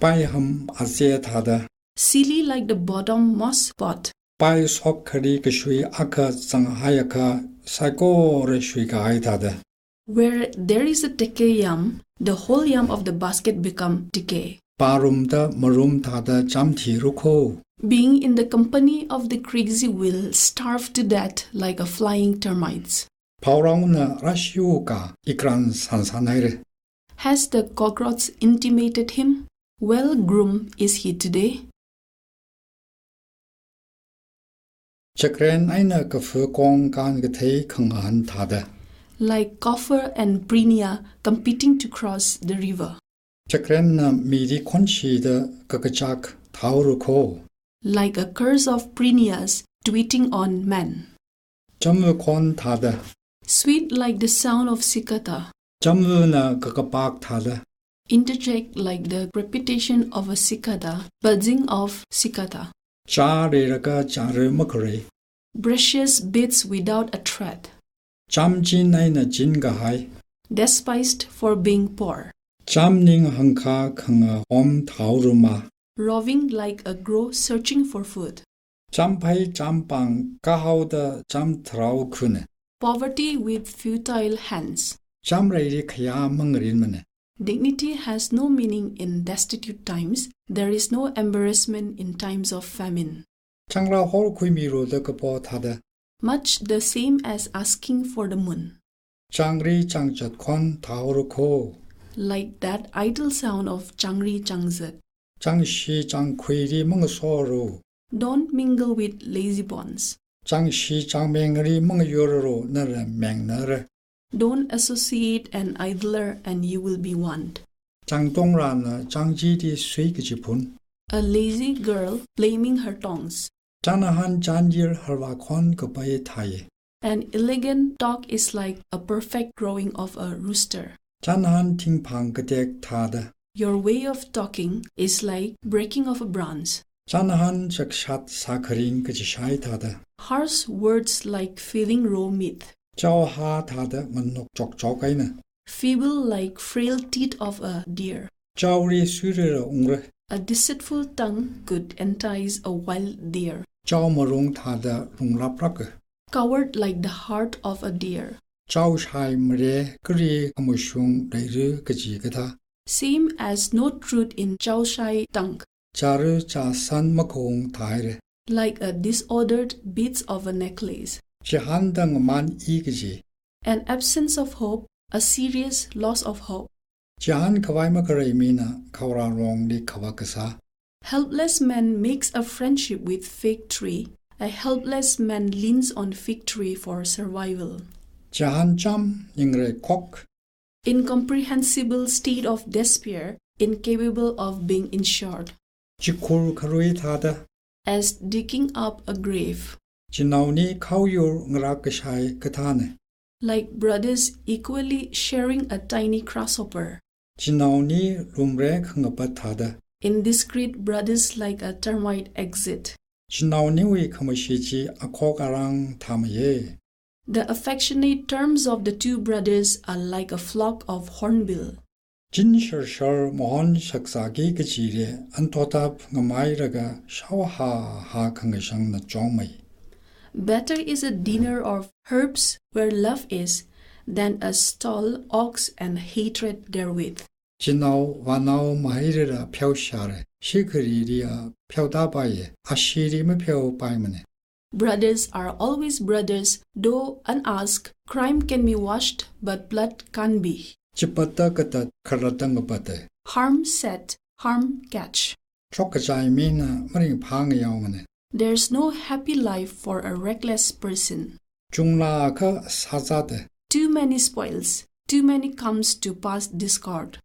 Baiham ase thâda. Silly like the bottom moss pot. Bai sop khari kashui aka Changhayaka Saiko reshui kahai thâda. Where there is a decay yam, the whole yam of the basket become decay. Bârumda malum thâda châmthi rakho. Being in the company of the crazy will starve to death like a flying termites. Paurauna rashiuka ikran sansanare. Has the cockroach intimated him? Well groomed is he today? Chakren eina kafu kong kan gatei Chânghân thâda. Like Coffer and Prinia competing to cross the river. Chakren na miri konshi de kakachak thâhaorakho. Like a curse of Prinias tweeting on men. Châmreili thâda. Sweet like the sound of cicada. Châmreili kakapak thâda. Interject like the crepitation of a cicada, buzzing of cicada. Leilaga makhalei. Precious bits without a thread. Châmchin eina chinkahai. Despised for being poor. Châmning khayâ thâhaorakho. Roving like a crow searching for food. Châmpai châmpang kahauda châmthâhaorakho. Poverty with futile hands. Châmreili khayâ mangarinmana. Dignity has no meaning in destitute times. There is no embarrassment in times of famine. Chângrâhor khuimiluda kapo thâda. Much the same as asking for the moon. Chângri chângjatkhon thâhaorakho. Like that idle sound of Chângri Chângzat. Chângshi chângkhwiri mangasoro. Don't mingle with lazy bones. Chângshi chângmengri mangayororo nara mengnara. Don't associate an idler and you will be want. Chângtonglâna Chângjili kajiphun. A lazy girl blaming her tongues. Chângri chângil harwakhon kapai thai. An elegant talk is like a perfect crowing of a rooster. Chânhân thingphâng katek thâda. Your way of talking is like breaking of a bronze. Chânhân chakshat sakharin kachishai thâda. Harsh words like feeling raw meat. Châohâ thâda nganuk chok eina. Feeble like frail teeth of a deer. Châuri surira ungra. A deceitful tongue could entice a wild deer. Châomarung thâda rungraprak. Coward like the heart of a deer. Châoshai mre kri kamushung reiru kajikatha. Same as no truth in Châoshai tongue. Châra châsan makong thaire. Like a disordered beads of a necklace. Châhandang man ikaji. An absence of hope, a serious loss of hope. Châhan kawai makhalei mina kawra rong li kawakasa. Helpless man makes a friendship with fig tree. A helpless man leans on fig tree for survival. Châhan cham yingre kok. Incomprehensible state of despair, incapable of being insured. Chikur karui thâda. As digging up a grave. Chinauni khayâ ngrakashai kathane. Like brothers equally sharing a tiny grasshopper. Chinauni rumre khangapat thâda. Indiscreet brothers like a termite exit. Chinauni wi khamashiji akhok arang thamaye. The affectionate terms of the two brothers are like a flock of hornbill. Jin shar mohon shaksagi kachire antotap ngamairaga Châohâ ha khangashang na chongmai. Better is a dinner of herbs where love is than a stall ox and hatred therewith. Chinau vanau mahirira pyaushare shikariria pyaudabaye ashiri me pyau paimane. Brothers are always brothers, though unasked, crime can be washed, but blood can't be. Chipata katat karatangapate. Harm set, harm catch. Chokachai mina maring pangayawmane. There's no happy life for a reckless person. Chunglâka sazate. Too many spoils, too many comes to pass discard.